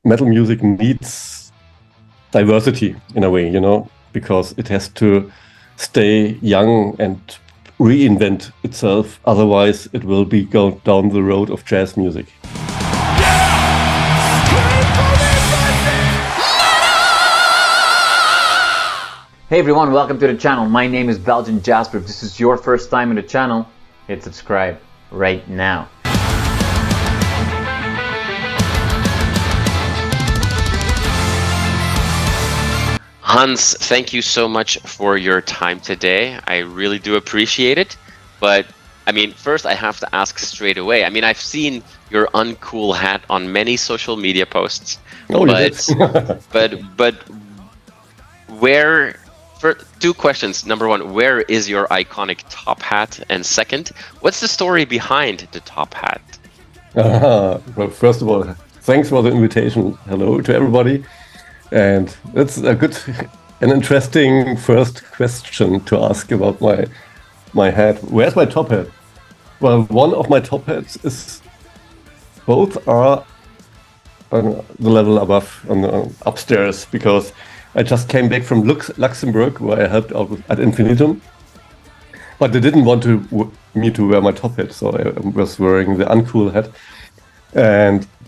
metal music needs diversity in a way, because it has to stay young and reinvent itself. Otherwise, it will be going down the road of jazz music. Hey everyone, welcome to the channel. My name is Belgian Jasper. If this is your first time in the channel, hit subscribe right now. Hans, thank you so much for your time today. I really do appreciate it. But I mean, first I have to ask straight away. I mean, I've seen your uncool hat on many social media posts. Oh, but where? For two questions. Number one, where is your iconic top hat? And second, what's the story behind the top hat? Well, first of all, thanks for the invitation. Hello to everybody. And it's an interesting first question to ask about my hat. Where's my top hat? Well, one of my top hats is, both are on the level above, upstairs, because I just came back from Luxembourg, where I helped out at Infinitum, but they didn't want me to wear my top hat, so I was wearing the uncool hat.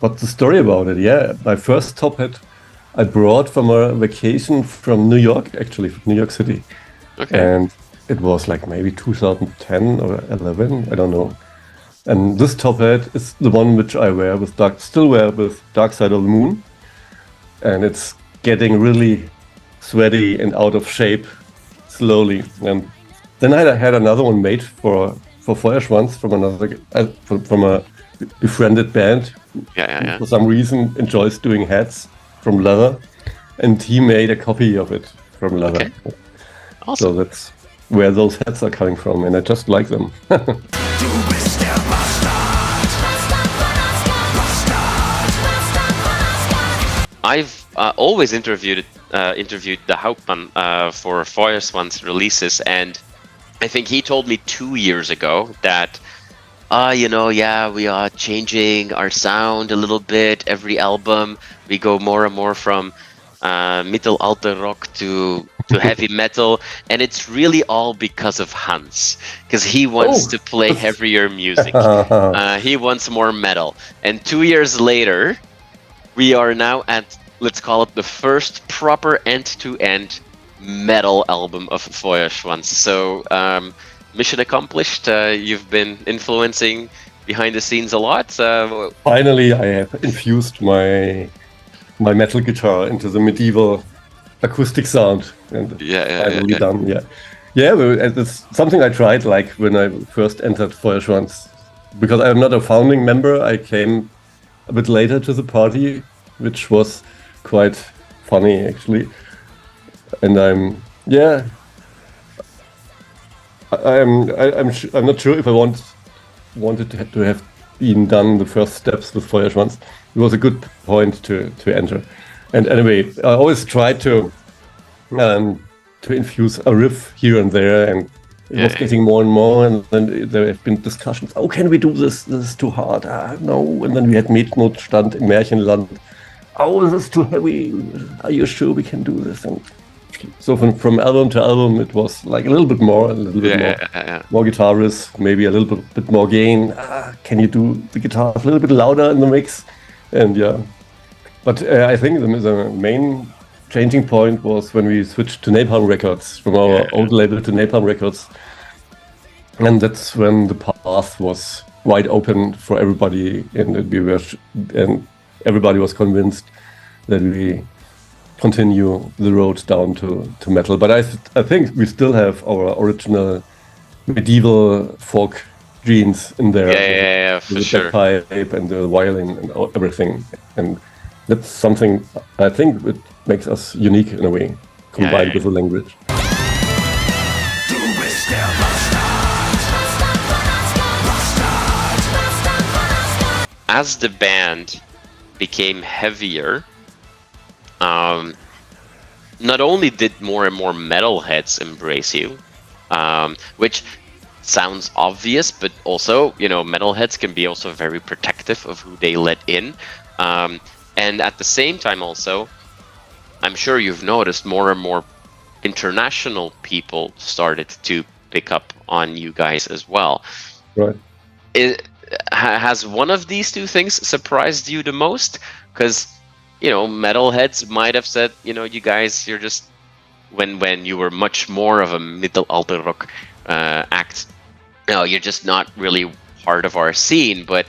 But the story about it, my first top hat I brought from a vacation from New York, actually, from New York City. Okay. And it was like maybe 2010 or 11, I don't know. And this top hat is the one which I still wear with Dark Side of the Moon. And it's getting really sweaty and out of shape slowly. And then I had another one made for Feuerschwanz from a befriended band. Yeah. For some reason enjoys doing hats from leather, and he made a copy of it from leather. Okay. Awesome. So that's where those hats are coming from, and I just like them. I've always interviewed the Hauptmann for Feuerschwanz releases, and I think he told me 2 years ago that, we are changing our sound a little bit every album. We go more and more from Mittelalter rock to heavy metal, and it's really all because of Hans, because he wants to play heavier music. He wants more metal, and 2 years later, we are now at, let's call it, the first proper end-to-end metal album of Feuerschwanz. So, mission accomplished. You've been influencing behind the scenes a lot. Finally, I have infused my metal guitar into the medieval acoustic sound, and finally done. It's something I tried like when I first entered Feuerschwanz, because I'm not a founding member. I came a bit later to the party, which was quite funny actually. And I'm not sure if I wanted to have been done the first steps with Feuerschwanz. It was a good point to enter. And anyway, I always try to infuse a riff here and there, and it was getting more and more. And then there have been discussions. Oh, can we do this? This is too hard. No. And then we had Mietnotstand in Märchenland. Oh, this is too heavy. Are you sure we can do this? And so from album to album, it was like a little bit more guitarist, maybe a little bit more gain. Can you do the guitar a little bit louder in the mix? And but I think the main changing point was when we switched to Napalm Records, from our old label to Napalm Records, and that's when the path was wide open for everybody, and everybody was convinced that we continue the road down to metal. But I think we still have our original medieval folk genes in there. For sure. The pipe and the violin and everything. And that's something I think it makes us unique in a way, combined with the language. As the band became heavier, not only did more and more metalheads embrace you, which sounds obvious, but also, metalheads can be also very protective of who they let in. And at the same time also, I'm sure you've noticed more and more international people started to pick up on you guys as well. Right. Has one of these two things surprised you the most? Because, metalheads might have said, you guys, you're just, when you were much more of a Mittelalter rock act, you're just not really part of our scene, but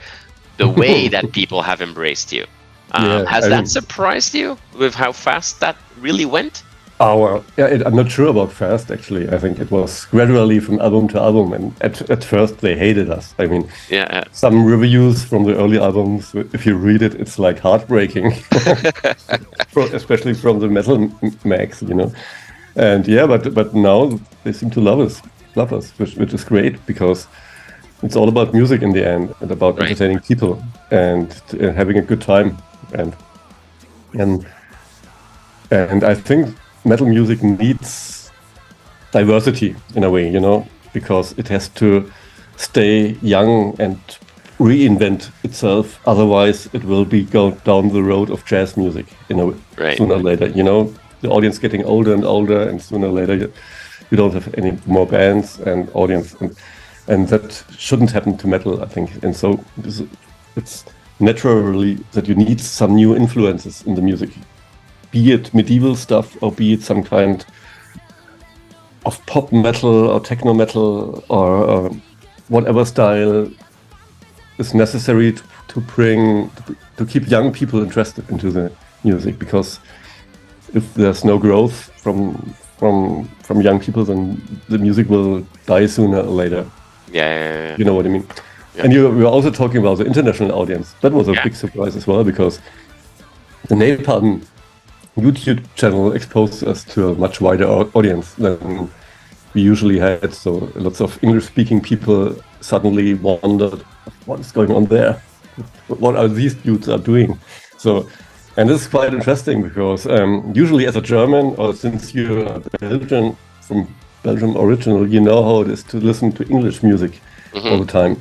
the way that people have embraced you, has that surprised you with how fast that really went? Oh, well, yeah, I'm not sure about fast, actually. I think it was gradually from album to album, and at first they hated us. I mean, some reviews from the early albums, if you read it, it's like heartbreaking, especially from the metal mags, And but now they seem to love us, which is great, because it's all about music in the end, and about entertaining people and having a good time, and I think metal music needs diversity in a way, because it has to stay young and reinvent itself. Otherwise, it will go down the road of jazz music, sooner or later. The audience getting older and older, and sooner or later you don't have any more bands and audience, and that shouldn't happen to metal, I think. And so it's naturally that you need some new influences in the music. Be it medieval stuff, or be it some kind of pop metal or techno metal, or whatever style is necessary to keep young people interested into the music. Because if there's no growth from young people, then the music will die sooner or later. Yeah. You know what I mean? Yeah. And we were also talking about the international audience. That was a big surprise as well, because the Napalm YouTube channel exposed us to a much wider audience than we usually had. So lots of English-speaking people suddenly wondered, what is going on there? What are these dudes are doing? So, and this is quite interesting, because usually as a German, or since you're Belgian, from Belgium original, you know how it is to listen to English music all the time.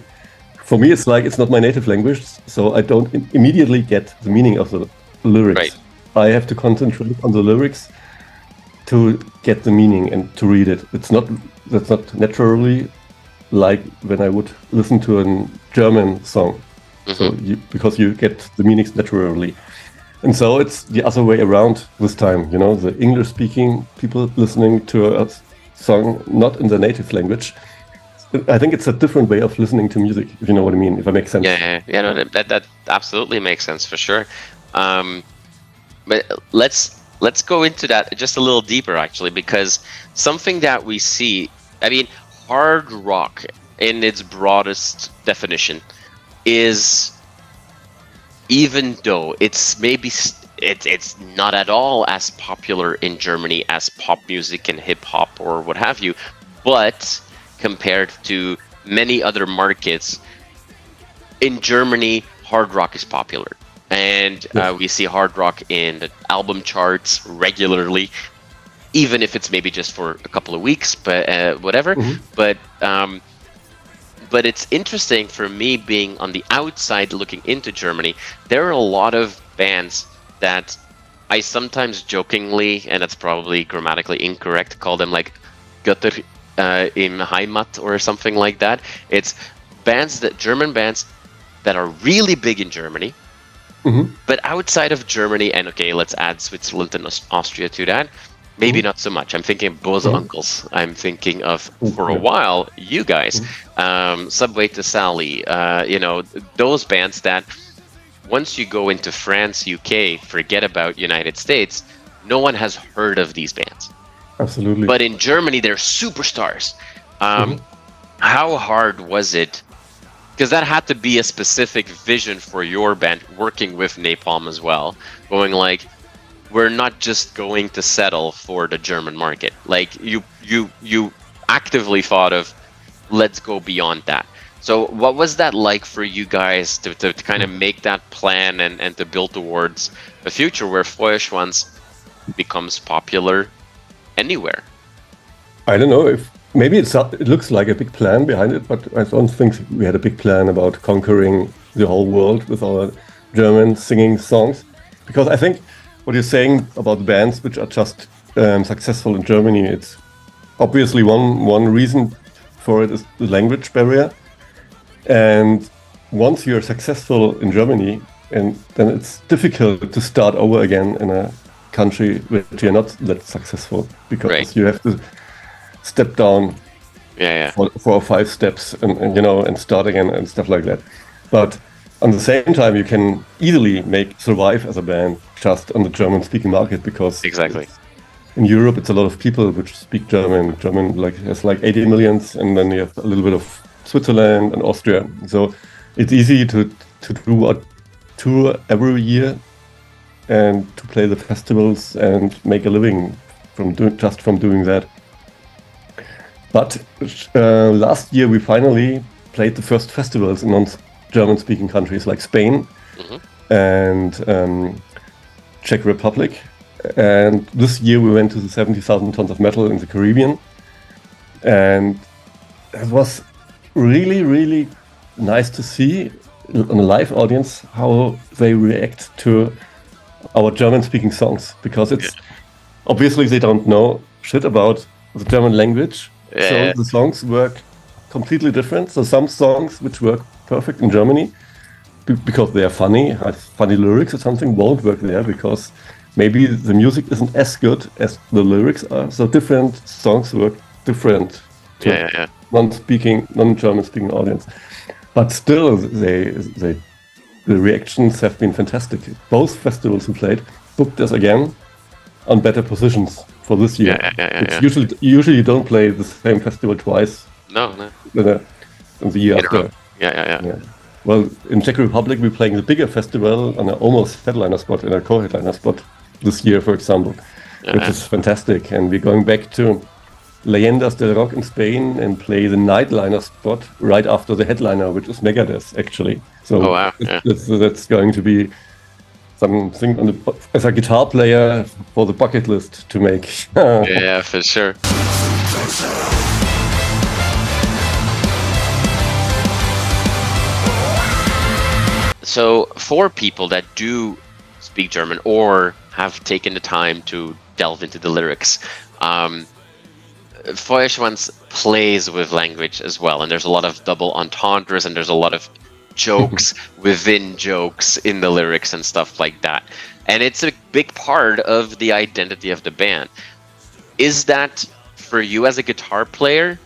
For me, it's like it's not my native language, so I don't immediately get the meaning of the lyrics. Right. I have to concentrate on the lyrics to get the meaning and to read it. That's not naturally like when I would listen to a German song. So because you get the meanings naturally. And so it's the other way around this time, the English-speaking people listening to a song not in the native language. I think it's a different way of listening to music, if you know what I mean, if that makes sense. No, that absolutely makes sense, for sure. But let's go into that just a little deeper, actually, because something that we see, hard rock in its broadest definition is, even though it's not at all as popular in Germany as pop music and hip hop or what have you, but compared to many other markets, in Germany, hard rock is popular. And we see hard rock in the album charts regularly, even if it's maybe just for a couple of weeks, but whatever. But it's interesting for me, being on the outside looking into Germany. There are a lot of bands that I sometimes jokingly, and that's probably grammatically incorrect, call them like Götter im Heimat or something like that. It's German bands that are really big in Germany, but outside of Germany, and okay, let's add Switzerland and Austria to that, maybe not so much. I'm thinking of Bose Uncles. I'm thinking of, for a while, you guys, Subway to Sally, those bands that once you go into France, UK, forget about United States, no one has heard of these bands. Absolutely. But in Germany, they're superstars. How hard was it? Because that had to be a specific vision for your band, working with Napalm as well, going like, we're not just going to settle for the German market. Like you actively thought of, let's go beyond that. So what was that like for you guys to kind of make that plan and to build towards a future where Feuerschwanz becomes popular anywhere? I don't know if maybe it looks like a big plan behind it, but I don't think we had a big plan about conquering the whole world with our German singing songs. because I think what you're saying about bands which are just successful in Germany, it's obviously one reason for it is the language barrier. And once you're successful in Germany, and then it's difficult to start over again in a country which you're not that successful, because you have to step down 4 or 5 steps and start again and stuff like that. But on the same time, you can easily survive as a band just on the German-speaking market, because in Europe it's a lot of people which speak German. German has 80 million, and then you have a little bit of Switzerland and Austria. So it's easy to do a tour every year and to play the festivals and make a living from doing that. But last year we finally played the first festivals in non-German-speaking countries like Spain and Czech Republic. And this year we went to the 70,000 Tons of Metal in the Caribbean. And it was really, really nice to see on a live audience how they react to our German-speaking songs, because it's obviously they don't know shit about the German language. So the songs work completely different. So some songs which work perfect in Germany because they are funny, have funny lyrics or something, won't work there because maybe the music isn't as good as the lyrics are. So different songs work different to non-German speaking audience. But still, the reactions have been fantastic. Both festivals we played booked us again on better positions for this year. Usually you don't play the same festival twice. No. In the year after. Yeah. Well, in Czech Republic we're playing the bigger festival on an almost headliner spot and a co-headliner spot this year, for example, which is fantastic. And we're going back to Leyendas del Rock in Spain and play the nightliner spot right after the headliner, which is Megadeth, actually. So that's going to be something as a guitar player for the bucket list to make. Yeah, for sure. So for people that do speak German or have taken the time to delve into the lyrics, Feuerschwanz plays with language as well, and there's a lot of double entendres and there's a lot of jokes within jokes in the lyrics and stuff like that. And it's a big part of the identity of the band. Is that, for you as a guitar player,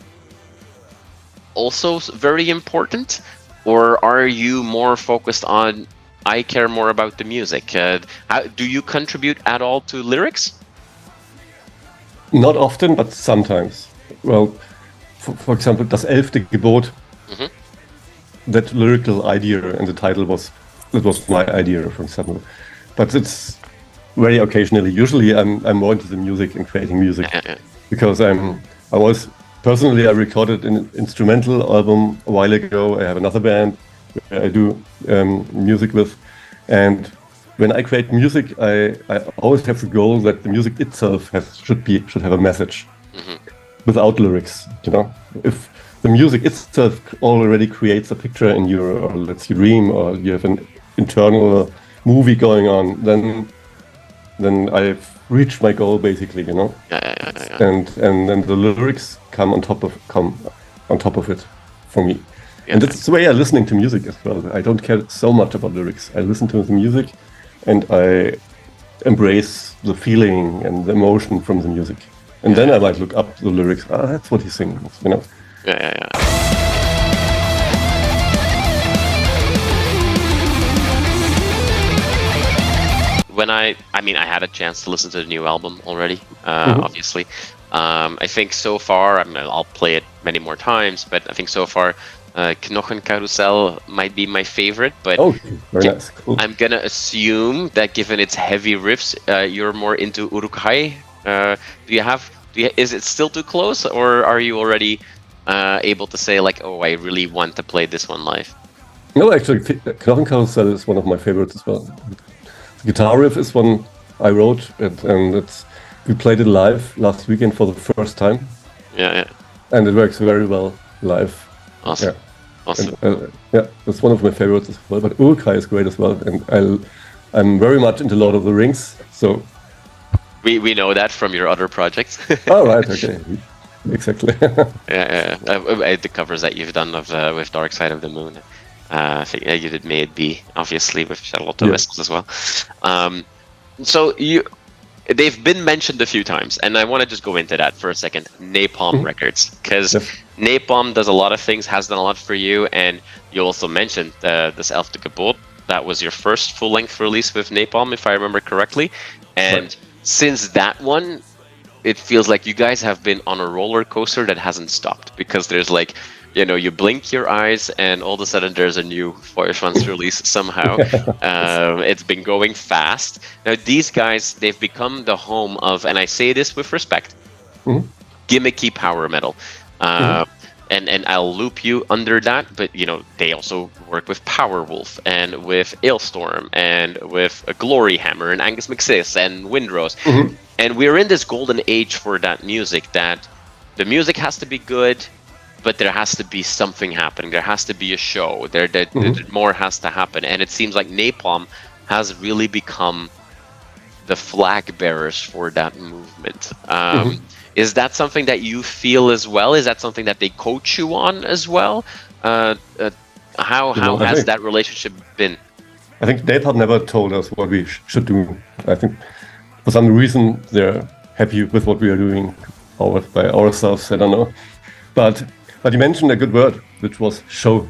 also very important? Or are you more focused on, I care more about the music? Do you contribute at all to lyrics? Not often, but sometimes. Well, for example, das Elfte Gebot, that lyrical idea and the title was my idea, for example. But it's very occasionally. Usually, I'm more into the music and creating music because I recorded an instrumental album a while ago. I have another band where I do music with, and when I create music, I always have the goal that the music itself should have a message, without lyrics. If the music itself already creates a picture in you, or lets you dream, or you have an internal movie going on, then I've reached my goal, basically. And then the lyrics come on top of it for me. And that's the way I'm listening to music as well. I don't care so much about lyrics. I listen to the music and I embrace the feeling and the emotion from the music. And then I might look up the lyrics. That's what he's singing, When I had a chance to listen to the new album already, obviously. I think so far, I'll play it many more times, but I think so far, Knochenkarussell might be my favorite. But very nice. Cool. I'm gonna assume that given its heavy riffs, you're more into Uruk-hai. Is it still too close, or are you already able to say I really want to play this one live? No, actually, Knochenkarussell is one of my favorites as well. The guitar riff is one I wrote, and we played it live last weekend for the first time. And it works very well live. Awesome. And, that's one of my favorites as well. But Uruk-hai is great as well, and I'm very much into Lord of the Rings, so... We know that from your other projects. Oh, right, okay. Exactly. The covers that you've done of with Dark Side of the Moon. I think you did May It Be, obviously, with Charlotte Wessels as well. So they've been mentioned a few times, and I want to just go into that for a second. Napalm Records, because Napalm does a lot of things, has done a lot for you, and you also mentioned this Elfte Gebot. That was your first full-length release with Napalm, if I remember correctly. And since that one, it feels like you guys have been on a roller coaster that hasn't stopped, because there's like, you blink your eyes and all of a sudden there's a new Feuerschwanz release somehow. It's been going fast. Now these guys, they've become the home of, and I say this with respect, gimmicky power metal. And I'll loop you under that, but they also work with Powerwolf and with Ailstorm and with Glory Hammer and Angus McSis and Windrose. And we're in this golden age for that music, that the music has to be good, but there has to be something happening. There has to be a show. More has to happen. And it seems like Napalm has really become the flag bearers for that movement. Is that something that you feel as well? Is that something that they coach you on as well? How has that relationship been? I think Napalm never told us what we should do. I think for some reason they're happy with what we are doing by ourselves. I don't know. But you mentioned a good word, which was show,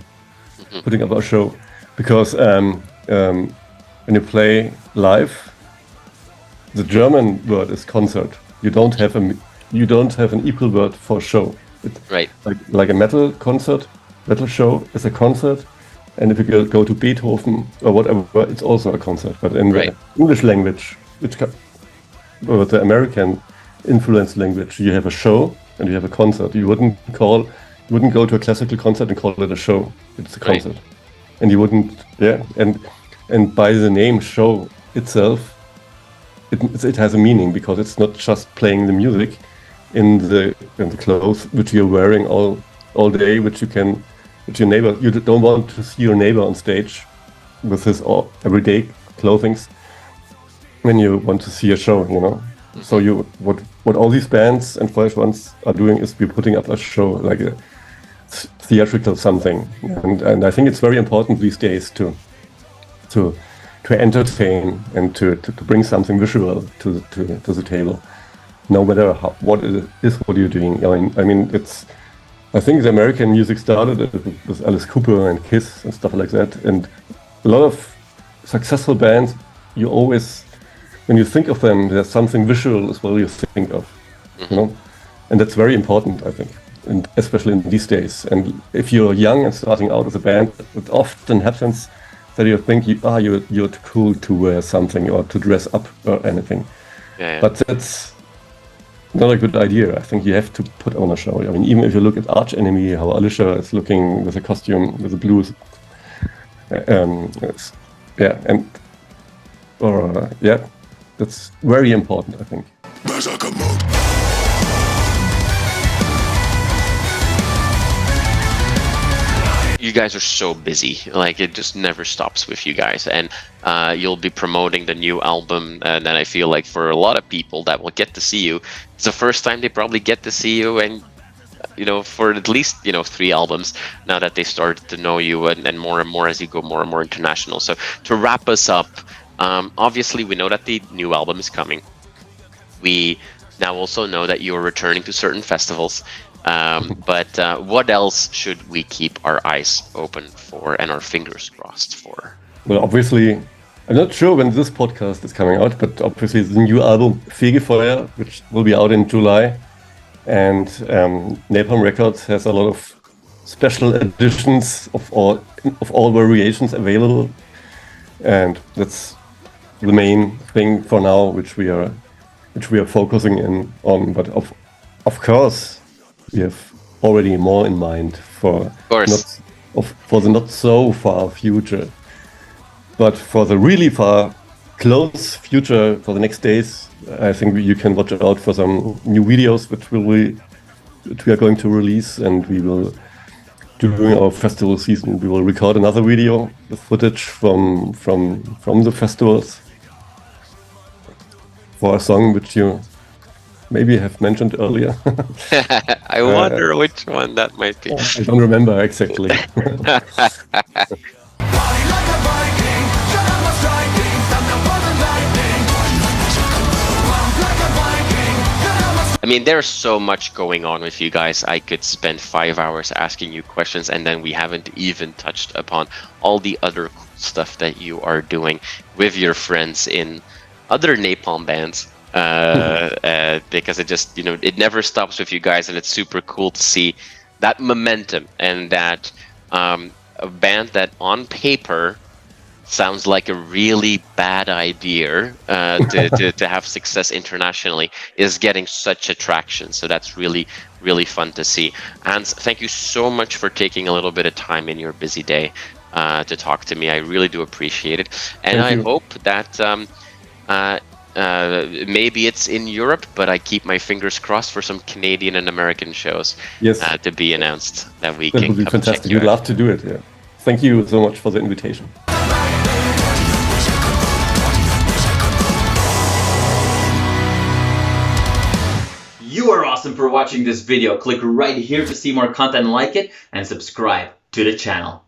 putting up a show. Because when you play live, the German word is concert. You don't have an equal word for show. Right. Like a metal concert, metal show is a concert, and if you go to Beethoven or whatever, it's also a concert. But in the English language, or the American influenced language, you have a show and you have a concert. You wouldn't go to a classical concert and call it a show. It's a concert, and you wouldn't. And by the name show itself, it has a meaning, because it's not just playing the music in the clothes which you're wearing all day, which your neighbor. You don't want to see your neighbor on stage with his everyday clothings when you want to see a show. So what all these bands and Feuerschwanz are doing is we're putting up a show, like a theatrical something, and I think it's very important these days to entertain and to bring something visual to the table, no matter what it is what you're doing. I think the American music started with Alice Cooper and Kiss and stuff like that, and a lot of successful bands, you always, when you think of them, there's something visual as well you think of, and that's very important, I think, and especially in these days. And if you're young and starting out as a band, it often happens that you think you're too cool to wear something or to dress up or anything. But that's not a good idea. I think you have to put on a show. Even if you look at Arch Enemy, how Alicia is looking with a costume, with the blues, that's very important, I think. You guys are so busy, like it just never stops with you guys, and you'll be promoting the new album, and then I feel like for a lot of people that will get to see you, it's the first time they probably get to see you, and for at least 3 albums now that they started to know you, and more as you go more and more international. So to wrap us up, obviously we know that the new album is coming. We now also know that you're returning to certain festivals. But what else should we keep our eyes open for and our fingers crossed for? Well, obviously, I'm not sure when this podcast is coming out, but obviously the new album Fegefeuer, which will be out in July, and Napalm Records has a lot of special editions of all variations available, and that's the main thing for now, which we are focusing on. But of course, we have already more in mind for the not so far future, but for the really far close future, for the next days, I think you can watch out for some new videos which we are going to release, and we will during our festival season, we will record another video with footage from the festivals for a song which you maybe have mentioned earlier. I wonder which one that might be. I don't remember exactly. I mean, there's so much going on with you guys. I could spend 5 hours asking you questions, and then we haven't even touched upon all the other cool stuff that you are doing with your friends in other Napalm bands. Because it just, it never stops with you guys, and it's super cool to see that momentum and that a band that on paper sounds like a really bad idea to have success internationally is getting such attraction. So that's really, really fun to see. Hans, thank you so much for taking a little bit of time in your busy day to talk to me. I really do appreciate it. And I hope that maybe it's in Europe, but I keep my fingers crossed for some Canadian and American shows to be announced that we can would be come fantastic. check you We'd out. love to do it. Yeah. Thank you so much for the invitation. You are awesome for watching this video. Click right here to see more content like it and subscribe to the channel.